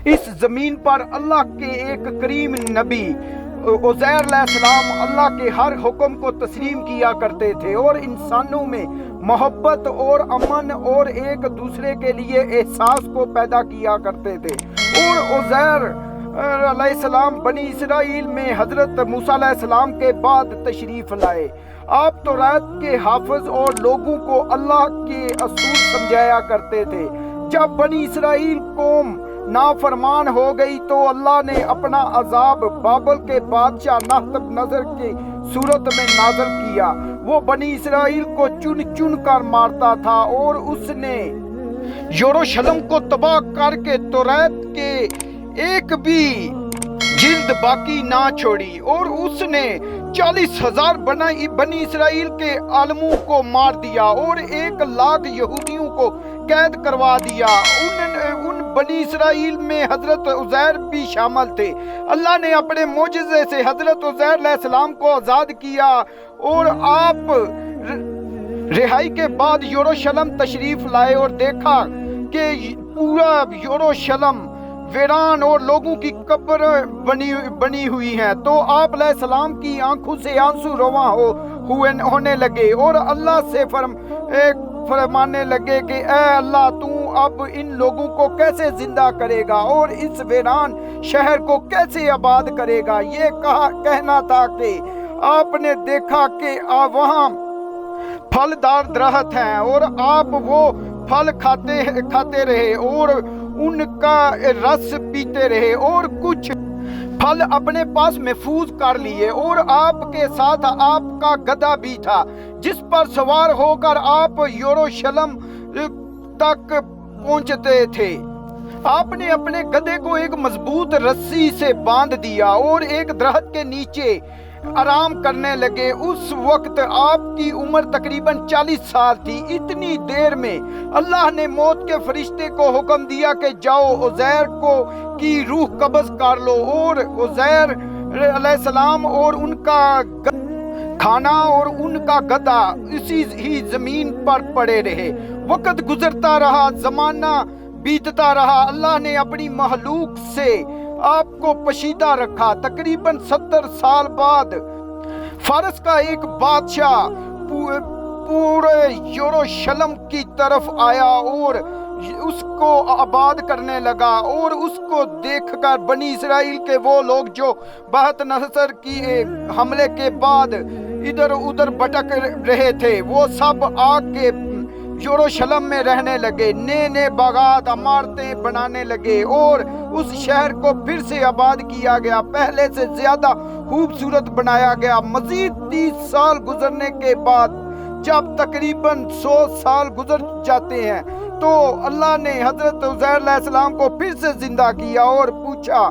اس زمین پر اللہ کے ایک کریم نبی عزیر علیہ السلام اللہ کے ہر حکم کو تسلیم کیا کرتے تھے اور انسانوں میں محبت اور امن اور ایک دوسرے کے لیے احساس کو پیدا کیا کرتے تھے۔ اور عزیر علیہ السلام بنی اسرائیل میں حضرت موسیٰ علیہ السلام کے بعد تشریف لائے۔ آپ توریت کے حافظ اور لوگوں کو اللہ کے اصول سمجھایا کرتے تھے۔ جب بنی اسرائیل قوم نافرمان ہو گئی تو اللہ نے اپنا عذاب بابل کے بادشاہ نبوخت نصر کی صورت میں نازل کیا۔ وہ بنی اسرائیل کو چن چن کر مارتا تھا اور اس نے یروشلم کو تباہ کر کے توریت کے ایک بھی جلد باقی نہ چھوڑی، اور اس نے 40,000 بنی اسرائیل کے عالموں کو مار دیا اور 1,00,000 یہودیوں کو قید کروا دیا۔ ان بنی اسرائیل میں حضرت عزیر بھی شامل تھے۔ اللہ نے اپنے معجزے سے حضرت عزیر علیہ السلام کو آزاد کیا اور آپ رہائی کے بعد یروشلم تشریف لائے اور دیکھا کہ پورا یروشلم ویران اور لوگوں کی قبر بنی ہوئی ہیں، تو آپ علیہ السلام کی آنکھوں سے آنسو رواں ہونے لگے اور اللہ سے فرمانے لگے کہ اے اللہ، تو اب ان لوگوں کو کیسے زندہ کرے گا اور اس ویران شہر کو کیسے آباد کرے گا؟ یہ کہنا تھا کہ آپ نے دیکھا کہ وہاں پھلدار درخت ہیں اور آپ وہ پھل کھاتے رہے اور ان کا رس پیتے رہے اور کچھ پھل اپنے پاس محفوظ کر لیے، اور آپ کے ساتھ آپ کا گدھا بھی تھا جس پر سوار ہو کر آپ یروشلم تک پہنچتے تھے۔ آپ نے اپنے گدھے کو ایک مضبوط رسی سے باندھ دیا اور ایک درخت کے نیچے آرام کرنے لگے۔ اس وقت آپ کی عمر تقریباً 40 سال تھی۔ اتنی دیر میں اللہ نے موت کے فرشتے کو حکم دیا کہ جاؤ عزیر کی روح قبض کر لو، اور عزیر علیہ السلام اور ان کا کھانا اور ان کا گدھا اسی ہی زمین پر پڑے رہے۔ وقت گزرتا رہا، زمانہ بیتتا رہا، اللہ نے اپنی مخلوق سے آپ کو پوشیدہ رکھا۔ تقریباً 70 سال بعد فارس کا ایک بادشاہ پورے یروشلم کی طرف آیا اور اس کو آباد کرنے لگا، اور اس کو دیکھ کر بنی اسرائیل کے وہ لوگ جو نبوخت نصر کی حملے کے بعد ادھر ادھر بھٹک رہے تھے، وہ سب آ کے یروشلم میں رہنے لگے، نئے باغات عمارتیں بنانے لگے اور اس شہر کو پھر سے آباد کیا گیا، پہلے سے زیادہ خوبصورت بنایا گیا۔ مزید 30 سال گزرنے کے بعد جب تقریباً 100 سال گزر جاتے ہیں تو اللہ نے حضرت عزیر علیہ السلام کو پھر سے زندہ کیا اور پوچھا،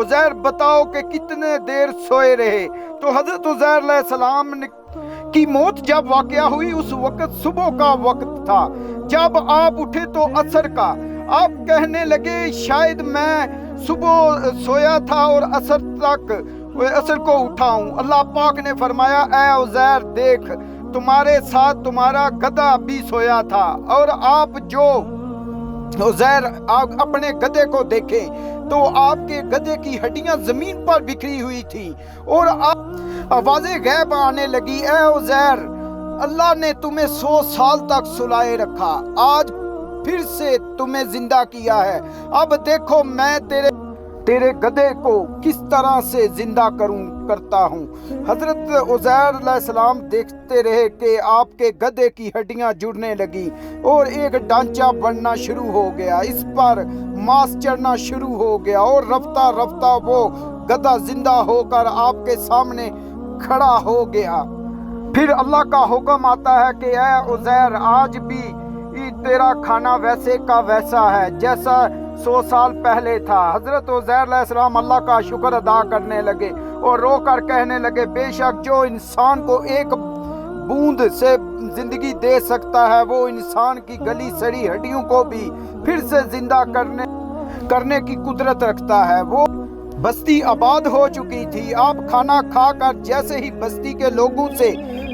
عزیر بتاؤ کہ کتنے دیر سوئے رہے؟ تو حضرت عزیر علیہ السلام کی موت جب واقعہ ہوئی اس وقت صبح کا وقت تھا، جب آپ اٹھے تو عصر کا۔ آپ کہنے لگے شاید میں صبح سویا تھا اور عصر کو اٹھا ہوں۔ اللہ پاک نے فرمایا، اے عزیر دیکھ، تمہارے ساتھ تمہارا گدھا بھی سویا تھا، اور آپ جو عزیر اپنے گدھے کو دیکھیں تو آپ کے گدھے کی ہڈیاں زمین پر بکھری ہوئی تھی، اور آوازیں غیب آنے لگی، اے عزیر، اللہ نے تمہیں 100 سال تک سلائے رکھا، آج پھر سے تمہیں زندہ کیا ہے، اب دیکھو میں تیرے گدھے کو کس طرح سے زندہ کرتا ہوں۔ حضرت عزیر علیہ السلام دیکھتے رہے کہ آپ کے گدھے کی ہڈیاں جڑنے لگی اور ایک ڈھانچہ بننا شروع ہو گیا، اس پر ماس چڑھنا شروع ہو گیا، اور رفتہ رفتہ وہ گدھا زندہ ہو کر آپ کے سامنے کھڑا ہو گیا۔ پھر اللہ کا حکم آتا ہے کہ اے عزیر، آج بھی تیرا کھانا ویسے کا ویسا ہے جیسا 100 سال پہلے تھا۔ حضرت عزیر علیہ السلام اللہ کا شکر ادا کرنے لگے اور رو کر کہنے لگے، بے شک جو انسان کو ایک بوند سے زندگی دے سکتا ہے وہ انسان کی گلی سڑی ہڈیوں کو بھی پھر سے زندہ کرنے کی قدرت رکھتا ہے۔ وہ بستی آباد ہو چکی تھی، آپ کھانا کھا کر جیسے ہی بستی کے لوگوں سے